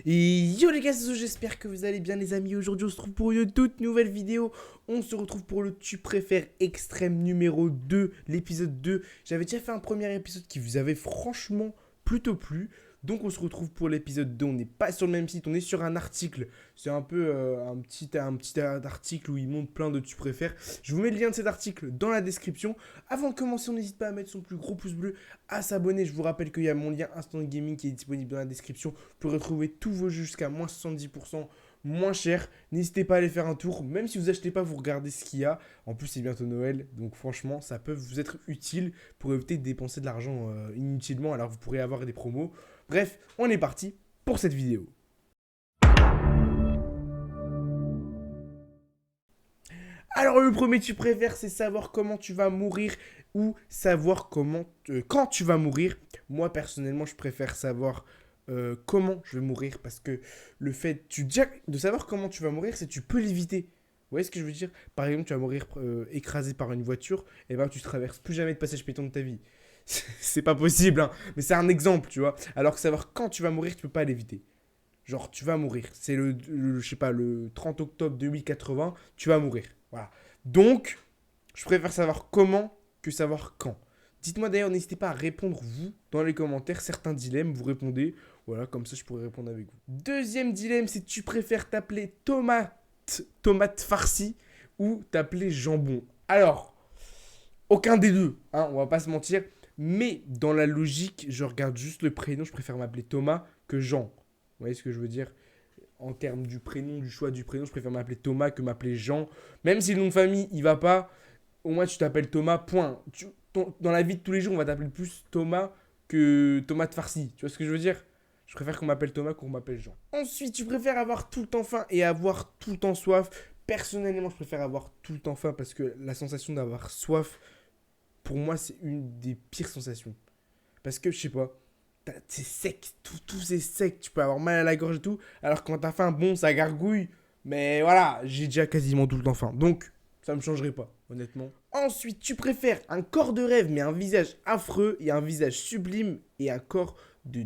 Et yo les gars, j'espère que vous allez bien les amis. Aujourd'hui on se retrouve pour une toute nouvelle vidéo. On se retrouve pour le Tu préfères extrême numéro 2, l'épisode 2. J'avais déjà fait un premier épisode qui vous avait franchement plutôt plu. Donc on se retrouve pour l'épisode 2. On n'est pas sur le même site, on est sur un article. C'est un peu un petit article où il montre plein de Tu préfères. Je vous mets le lien de cet article dans la description. Avant de commencer, on n'hésite pas à mettre son plus gros pouce bleu, à s'abonner. Je vous rappelle qu'il y a mon lien Instant Gaming qui est disponible dans la description. Vous pouvez retrouver tous vos jeux jusqu'à moins 70% moins cher. N'hésitez pas à aller faire un tour. Même si vous achetez pas, vous regardez ce qu'il y a. En plus, c'est bientôt Noël. Donc franchement, ça peut vous être utile pour éviter de dépenser de l'argent inutilement. Alors vous pourrez avoir des promos. Bref, on est parti pour cette vidéo. Alors le premier tu préfères, c'est savoir comment tu vas mourir ou savoir quand tu vas mourir. Moi personnellement, je préfère savoir comment je vais mourir parce que le fait de savoir comment tu vas mourir, c'est que tu peux l'éviter. Vous voyez ce que je veux dire? Par exemple, tu vas mourir écrasé par une voiture, et ben tu traverses plus jamais de passage piéton de ta vie. C'est pas possible, hein, mais c'est un exemple, tu vois. Alors que savoir quand tu vas mourir, tu peux pas l'éviter. Genre, tu vas mourir. C'est je sais pas, le 30 octobre 2080, tu vas mourir. Voilà. Donc, je préfère savoir comment que savoir quand. Dites-moi d'ailleurs, n'hésitez pas à répondre, vous, dans les commentaires, certains dilemmes, vous répondez. Voilà, comme ça, je pourrais répondre avec vous. Deuxième dilemme, c'est tu préfères t'appeler tomate farcie ou t'appeler jambon. Alors, aucun des deux, hein, on va pas se mentir. Mais dans la logique, je regarde juste le prénom, je préfère m'appeler Thomas que Jean. Vous voyez ce que je veux dire? En termes du prénom, du choix du prénom, je préfère m'appeler Thomas que m'appeler Jean. Même si le nom de famille, il va pas, au moins tu t'appelles Thomas, point. Dans la vie de tous les jours, on va t'appeler plus Thomas que Thomas de farci. Tu vois ce que je veux dire? Je préfère qu'on m'appelle Thomas qu'on m'appelle Jean. Ensuite, tu préfères avoir tout le temps faim et avoir tout le temps soif. Personnellement, je préfère avoir tout le temps faim parce que la sensation d'avoir soif, pour moi, c'est une des pires sensations. Parce que, je sais pas, c'est sec, tout c'est sec, tu peux avoir mal à la gorge et tout, alors que quand t'as faim, bon, ça gargouille, mais voilà, j'ai déjà quasiment tout le temps faim, donc ça me changerait pas, honnêtement. Ensuite, tu préfères un corps de rêve, mais un visage affreux, et un visage sublime, et un corps de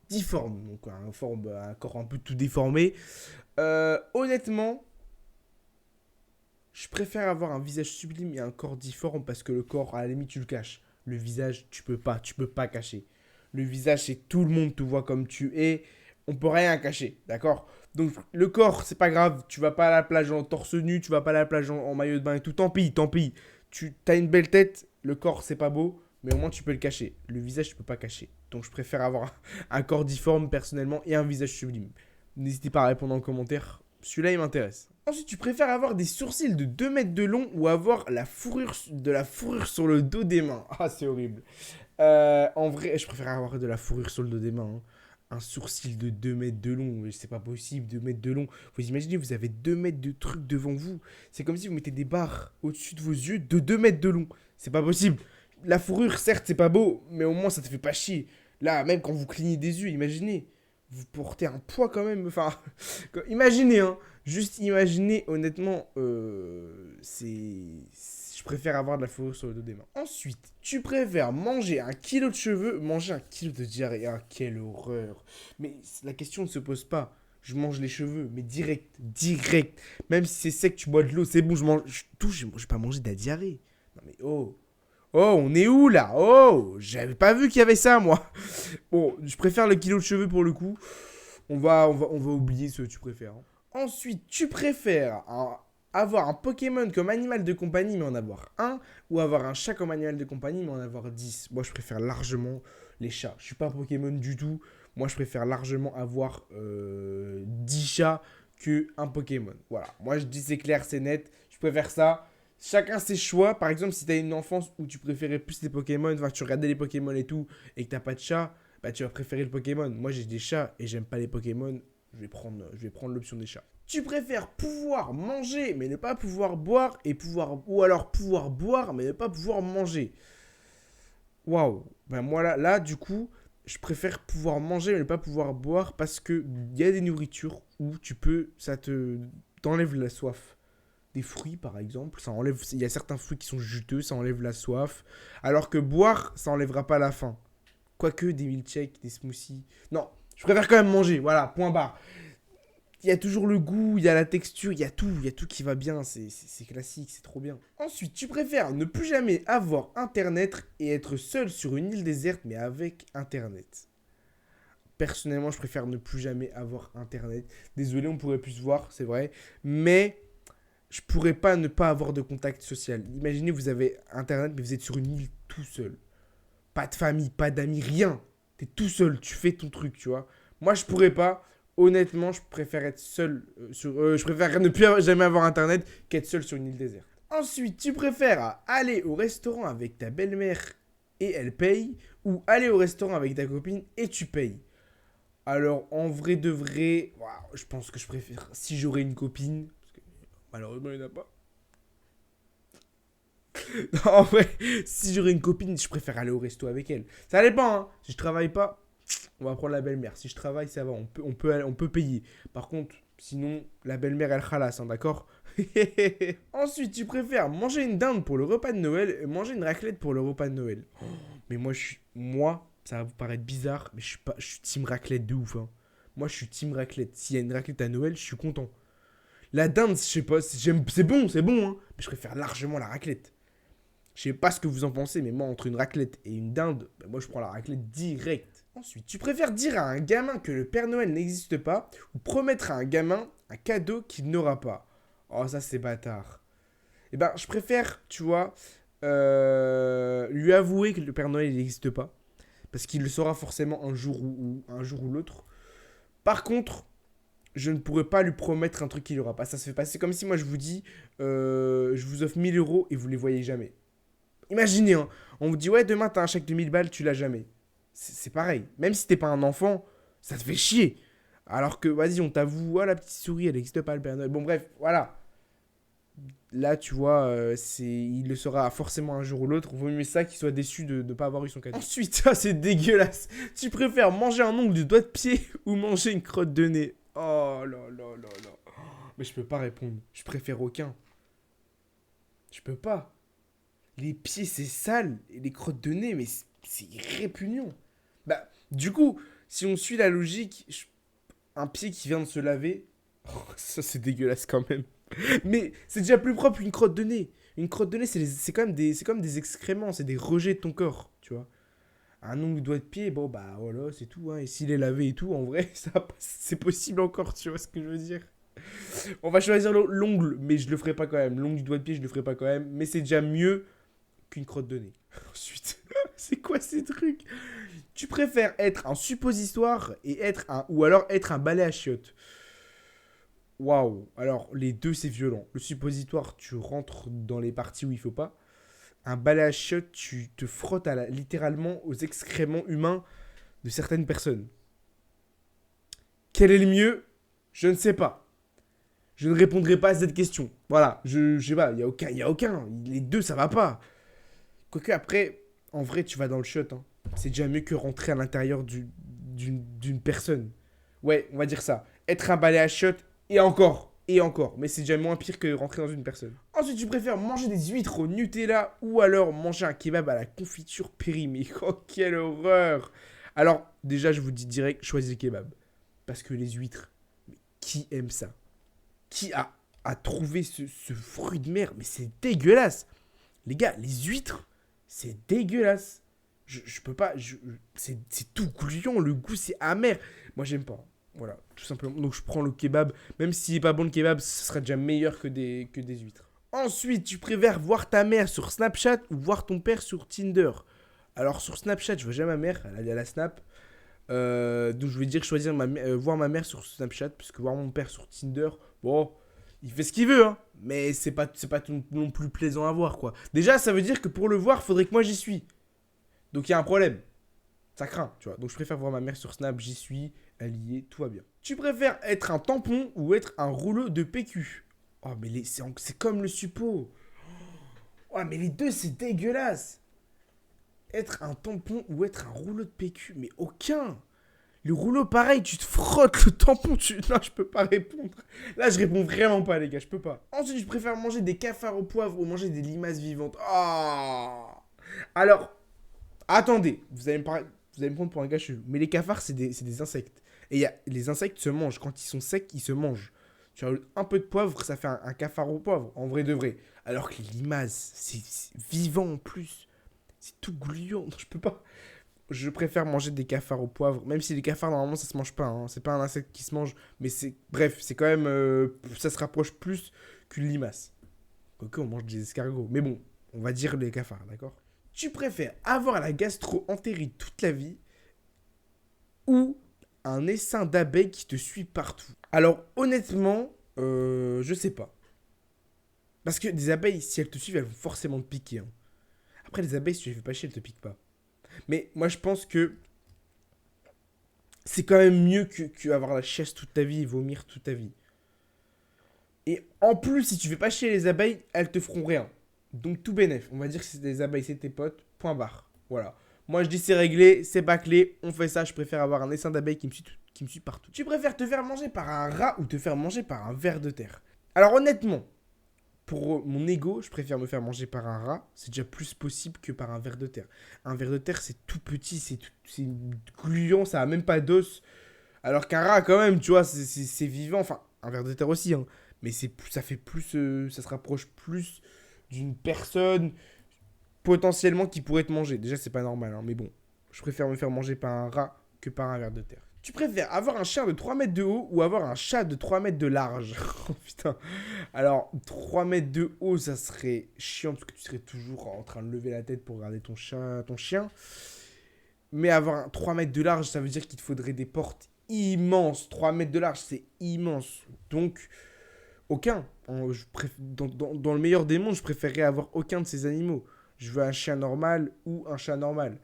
difforme, donc un corps un peu tout déformé. Honnêtement, je préfère avoir un visage sublime et un corps difforme parce que le corps, à la limite, tu le caches. Le visage, tu peux pas cacher. Le visage, c'est tout le monde te voit comme tu es. On peut rien cacher, d'accord? Donc le corps, c'est pas grave. Tu vas pas à la plage en torse nu, tu vas pas à la plage en maillot de bain et tout. Tant pis, tant pis. Tu as une belle tête. Le corps, c'est pas beau, mais au moins tu peux le cacher. Le visage, tu peux pas cacher. Donc je préfère avoir un corps difforme personnellement et un visage sublime. N'hésitez pas à répondre en commentaire. Celui-là, il m'intéresse. Ensuite, tu préfères avoir des sourcils de 2 mètres de long ou avoir de la fourrure sur le dos des mains? Ah, c'est horrible. En vrai, je préfère avoir de la fourrure sur le dos des mains, hein. Un sourcil de 2 mètres de long, c'est pas possible, 2 mètres de long. Vous imaginez, vous avez 2 mètres de trucs devant vous. C'est comme si vous mettez des barres au-dessus de vos yeux de 2 mètres de long. C'est pas possible. La fourrure, certes, c'est pas beau, mais au moins ça te fait pas chier. Là, même quand vous clignez des yeux, imaginez. Vous portez un poids quand même. Enfin, imaginez, hein. Juste imaginez, honnêtement, je préfère avoir de la fourrure sur le dos des mains. Ensuite, tu préfères manger 1 kilo de cheveux, manger 1 kilo de diarrhée. Ah, quelle horreur. Mais la question ne se pose pas. Je mange les cheveux, mais direct, direct. Même si c'est sec, tu bois de l'eau, c'est bon, je mange. Je vais pas manger de la diarrhée. Non mais oh. Oh, on est où là? Oh, j'avais pas vu qu'il y avait ça, moi. Bon, je préfère le kilo de cheveux pour le coup. On va oublier ce que tu préfères, hein. Ensuite, tu préfères avoir un Pokémon comme animal de compagnie, mais en avoir un, ou avoir un chat comme animal de compagnie, mais en avoir 10. Moi, je préfère largement les chats. Je suis pas Pokémon du tout. Moi, je préfère largement avoir 10 chats qu'un Pokémon. Voilà. Moi, je dis c'est clair, c'est net. Je préfère ça. Chacun ses choix. Par exemple, si tu as une enfance où tu préférais plus les Pokémon, enfin, tu regardais les Pokémon et tout, et que t'as pas de chat, bah, tu vas préférer le Pokémon. Moi, j'ai des chats et j'aime pas les Pokémon. Je vais prendre l'option des chats. Tu préfères pouvoir manger mais ne pas pouvoir boire ou alors pouvoir boire mais ne pas pouvoir manger. Waouh. Ben moi là du coup, je préfère pouvoir manger mais ne pas pouvoir boire parce que il y a des nourritures où ça te t'enlève la soif. Des fruits par exemple, il y a certains fruits qui sont juteux, ça enlève la soif, alors que boire, ça enlèvera pas la faim. Quoique des milkshakes, des smoothies. Non, Je préfère quand même manger, voilà, point barre. Il y a toujours le goût, il y a la texture, il y a tout qui va bien, c'est classique, c'est trop bien. Ensuite, tu préfères ne plus jamais avoir internet et être seul sur une île déserte mais avec internet. Personnellement, je préfère ne plus jamais avoir internet. Désolé, on pourrait plus se voir, c'est vrai, mais je pourrais pas ne pas avoir de contact social. Imaginez, vous avez internet mais vous êtes sur une île tout seul. Pas de famille, pas d'amis, rien. T'es tout seul, tu fais ton truc, tu vois. Moi, je pourrais pas. Honnêtement, je préfère être seul je préfère ne plus jamais avoir internet qu'être seul sur une île déserte. Ensuite, tu préfères aller au restaurant avec ta belle-mère et elle paye ou aller au restaurant avec ta copine et tu payes. Alors, en vrai de vrai, waouh, je pense que je préfère si j'aurais une copine. Parce que malheureusement, il n'y en a pas. Non, en vrai, si j'aurais une copine, je préfère aller au resto avec elle. Ça dépend, hein. Si je travaille pas, on va prendre la belle-mère. Si je travaille, ça va, on peut payer. Par contre, sinon, la belle-mère, elle ralasse, hein, d'accord. Ensuite, tu préfères manger une dinde pour le repas de Noël et manger une raclette pour le repas de Noël. Mais moi, ça va vous paraître bizarre, mais je suis team raclette de ouf, hein. Moi, je suis team raclette. S'il y a une raclette à Noël, je suis content. La dinde, je sais pas, c'est bon, hein. Mais je préfère largement la raclette. Je sais pas ce que vous en pensez, mais moi, entre une raclette et une dinde, bah, moi, je prends la raclette direct. Ensuite, tu préfères dire à un gamin que le Père Noël n'existe pas ou promettre à un gamin un cadeau qu'il n'aura pas. Oh, ça, c'est bâtard. Eh ben, je préfère, tu vois, lui avouer que le Père Noël n'existe pas. Parce qu'il le saura forcément un jour ou l'autre. Par contre, je ne pourrais pas lui promettre un truc qu'il n'aura pas. Ça se fait pas. C'est comme si moi, je vous dis, je vous offre 1000 euros et vous les voyez jamais. Imaginez, hein, on vous dit, ouais, demain, t'as un chèque de 1000 balles, tu l'as jamais. C'est pareil. Même si t'es pas un enfant, ça te fait chier. Alors que, vas-y, on t'avoue, ah, la petite souris, elle n'existe pas, le Père Noël. Bon, bref, voilà. Là, tu vois, il le sera forcément un jour ou l'autre. Vaut mieux ça qu'il soit déçu de ne pas avoir eu son cadeau. Ensuite, ça, c'est dégueulasse. Tu préfères manger un ongle du doigt de pied ou manger une crotte de nez? Oh là là là là. Mais je peux pas répondre. Je préfère aucun. Je peux pas. Les pieds, c'est sale. Et les crottes de nez, mais c'est répugnant. Bah, du coup, si on suit la logique, un pied qui vient de se laver, ça c'est dégueulasse quand même. Mais c'est déjà plus propre qu'une crotte de nez. Une crotte de nez, c'est quand même c'est comme des excréments, c'est des rejets de ton corps, tu vois. Un ongle doigt de pied, bon bah voilà, c'est tout, hein. Et s'il est lavé et tout, en vrai, c'est possible encore, tu vois ce que je veux dire. On va choisir l'ongle, mais je le ferai pas quand même. L'ongle du doigt de pied, je le ferai pas quand même. Mais c'est déjà mieux qu'une crotte de nez. Ensuite, c'est quoi ces trucs? Tu préfères être un suppositoire ou alors être un balai à chiottes? Waouh. Alors, les deux, c'est violent. Le suppositoire, tu rentres dans les parties où il faut pas. Un balai à chiottes, tu te frottes littéralement aux excréments humains de certaines personnes. Quel est le mieux? Je ne sais pas. Je ne répondrai pas à cette question. Voilà, je sais pas, il y a aucun. Les deux, ça va pas. Quoique après, en vrai, tu vas dans le shot, hein. C'est déjà mieux que rentrer à l'intérieur d'une personne. Ouais, on va dire ça. Être un balai à shot, et encore, et encore. Mais c'est déjà moins pire que rentrer dans une personne. Ensuite, tu préfères manger des huîtres au Nutella ou alors manger un kebab à la confiture périmée. Oh, quelle horreur! Alors, déjà, je vous dis direct, choisis le kebab. Parce que les huîtres, mais qui aime ça? Qui a trouvé ce fruit de mer? Mais c'est dégueulasse! Les gars, les huîtres, c'est dégueulasse. Je peux pas. C'est tout gluant, le goût c'est amer. Moi j'aime pas. Voilà, tout simplement. Donc je prends le kebab. Même s'il est pas bon le kebab, ce sera déjà meilleur que des huîtres. Ensuite, tu préfères voir ta mère sur Snapchat ou voir ton père sur Tinder? Alors sur Snapchat, je vois jamais ma mère, elle a la Snap. Donc je vais dire voir ma mère sur Snapchat, parce que voir mon père sur Tinder, bon, il fait ce qu'il veut, hein. Mais c'est pas non plus plaisant à voir, quoi. Déjà, ça veut dire que pour le voir, faudrait que moi j'y suis. Donc il y a un problème. Ça craint, tu vois. Donc je préfère voir ma mère sur Snap, j'y suis, elle y est, tout va bien. Tu préfères être un tampon ou être un rouleau de PQ? Oh, mais c'est comme le suppo. Oh, mais les deux, c'est dégueulasse. Être un tampon ou être un rouleau de PQ? Mais aucun. Le rouleau, pareil, tu te frottes le tampon. Non, je peux pas répondre. Là, je réponds vraiment pas, les gars, je peux pas. Ensuite, je préfère manger des cafards au poivre ou manger des limaces vivantes. Oh. Alors, attendez, vous allez me prendre pour un gars chelou. Mais les cafards, c'est des insectes. Et les insectes se mangent. Quand ils sont secs, ils se mangent. Tu rajoutes un peu de poivre, ça fait un cafard au poivre, en vrai de vrai. Alors que les limaces, c'est vivant en plus. C'est tout gluant. Non, je peux pas. Je préfère manger des cafards au poivre. Même si les cafards, normalement, ça se mange pas. Hein. C'est pas un insecte qui se mange. Mais c'est. Bref, c'est quand même. Ça se rapproche plus qu'une limace. Ok, on mange des escargots. Mais bon, on va dire les cafards, d'accord? Tu préfères avoir la gastro-entérite toute la vie ou un essaim d'abeilles qui te suit partout? Alors, honnêtement, je sais pas. Parce que des abeilles, si elles te suivent, elles vont forcément te piquer. Hein. Après, les abeilles, si tu les fais pas chier, elles te piquent pas. Mais moi, je pense que c'est quand même mieux que avoir la chiasse toute ta vie et vomir toute ta vie. Et en plus, si tu fais pas chier les abeilles, elles te feront rien. Donc tout bénef. On va dire que c'est des abeilles, c'est tes potes. Point barre. Voilà. Moi, je dis c'est réglé, c'est bâclé. On fait ça. Je préfère avoir un essaim d'abeilles qui me suit partout. Tu préfères te faire manger par un rat ou te faire manger par un ver de terre? Alors honnêtement, pour mon ego, je préfère me faire manger par un rat. C'est déjà plus possible que par un ver de terre. Un ver de terre, c'est tout petit, c'est gluant, ça a même pas d'os. Alors qu'un rat, quand même, tu vois, c'est vivant. Enfin, un ver de terre aussi, hein. Mais ça fait plus, ça se rapproche plus d'une personne potentiellement qui pourrait te manger. Déjà, c'est pas normal, hein, mais bon. Je préfère me faire manger par un rat que par un ver de terre. Tu préfères avoir un chien de 3 mètres de haut ou avoir un chat de 3 mètres de large? Oh putain. Alors, 3 mètres de haut, ça serait chiant parce que tu serais toujours en train de lever la tête pour regarder ton chat, ton chien. Mais avoir 3 mètres de large, ça veut dire qu'il te faudrait des portes immenses. 3 mètres de large, c'est immense. Donc, aucun. Dans le meilleur des mondes, je préférerais avoir aucun de ces animaux. Je veux un chien normal ou un chat normal.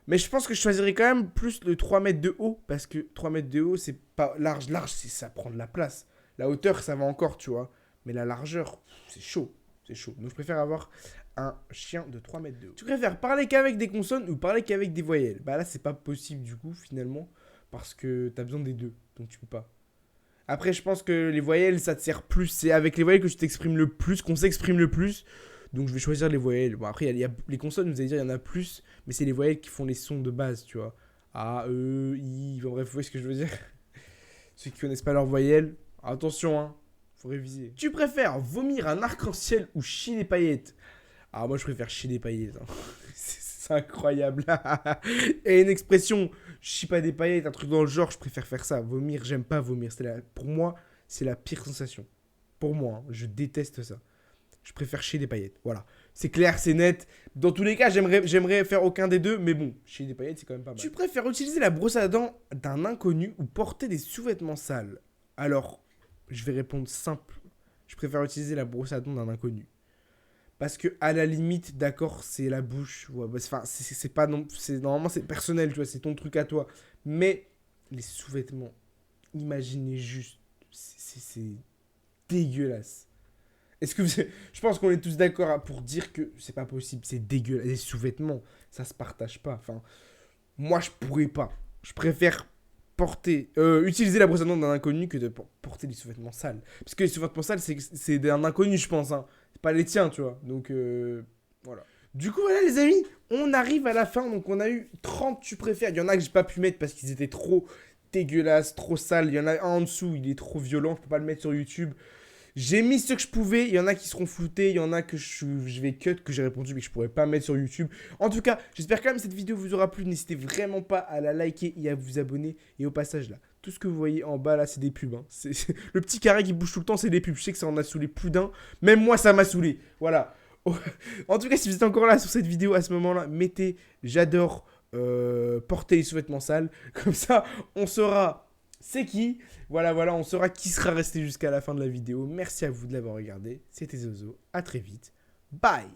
Mais je pense que je choisirais quand même plus le 3 mètres de haut. Parce que 3 mètres de haut, c'est pas large. Large, ça prend de la place. La hauteur, ça va encore, tu vois. Mais la largeur, c'est chaud. C'est chaud. Donc je préfère avoir un chien de 3 mètres de haut. Tu préfères parler qu'avec des consonnes ou parler qu'avec des voyelles? Bah là, c'est pas possible du coup, finalement. Parce que t'as besoin des deux. Donc tu peux pas. Après, je pense que les voyelles, ça te sert plus. C'est avec les voyelles que tu t'exprimes le plus, qu'on s'exprime le plus. Donc, je vais choisir les voyelles. Bon, après, il y a les consonnes, vous allez dire, il y en a plus. Mais c'est les voyelles qui font les sons de base, tu vois. A, E, I. Bon, bref, vous voyez ce que je veux dire. Ceux qui connaissent pas leurs voyelles, attention, hein. Faut réviser. Tu préfères vomir un arc-en-ciel ou chier des paillettes? Ah, moi, je préfère chier des paillettes. Hein. C'est incroyable. Et une expression, je chie pas des paillettes, un truc dans le genre, je préfère faire ça. Vomir, j'aime pas vomir. Pour moi, c'est la pire sensation. Pour moi, hein, je déteste ça. Je préfère chier des paillettes. Voilà. C'est clair, c'est net. Dans tous les cas, j'aimerais faire aucun des deux, mais bon, chier des paillettes, c'est quand même pas mal. Tu préfères utiliser la brosse à dents d'un inconnu ou porter des sous-vêtements sales? Alors, je vais répondre simple. Je préfère utiliser la brosse à dents d'un inconnu. Parce que à la limite, d'accord, c'est la bouche. Ouais, bah, enfin, c'est pas non, normalement c'est personnel, tu vois, c'est ton truc à toi. Mais les sous-vêtements, imaginez juste, c'est dégueulasse. Je pense qu'on est tous d'accord pour dire que c'est pas possible, c'est dégueulasse. Les sous-vêtements, ça se partage pas. Enfin, moi je pourrais pas. Je préfère utiliser la brosse à dents d'un inconnu que de porter des sous-vêtements sales. Parce que les sous-vêtements sales, c'est d'un inconnu, je pense. Hein. C'est pas les tiens, tu vois. Donc, voilà. Du coup, voilà, les amis, on arrive à la fin. Donc, on a eu 30 tu préfères. Il y en a que j'ai pas pu mettre parce qu'ils étaient trop dégueulasses, trop sales. Il y en a un en dessous, il est trop violent. Je peux pas le mettre sur YouTube. J'ai mis ceux que je pouvais, il y en a qui seront floutés, il y en a que je vais cut, que j'ai répondu mais que je pourrais pas mettre sur YouTube. En tout cas, j'espère quand même que cette vidéo vous aura plu, n'hésitez vraiment pas à la liker et à vous abonner. Et au passage là, tout ce que vous voyez en bas là, c'est des pubs. Hein. Le petit carré qui bouge tout le temps, c'est des pubs. Je sais que ça en a saoulé plus d'un, même moi ça m'a saoulé. Voilà. En tout cas, si vous êtes encore là sur cette vidéo à ce moment-là, mettez j'adore porter les sous-vêtements sales. Comme ça, on saura... c'est qui? Voilà, on saura qui sera resté jusqu'à la fin de la vidéo. Merci à vous de l'avoir regardé. C'était Zozo. À très vite. Bye!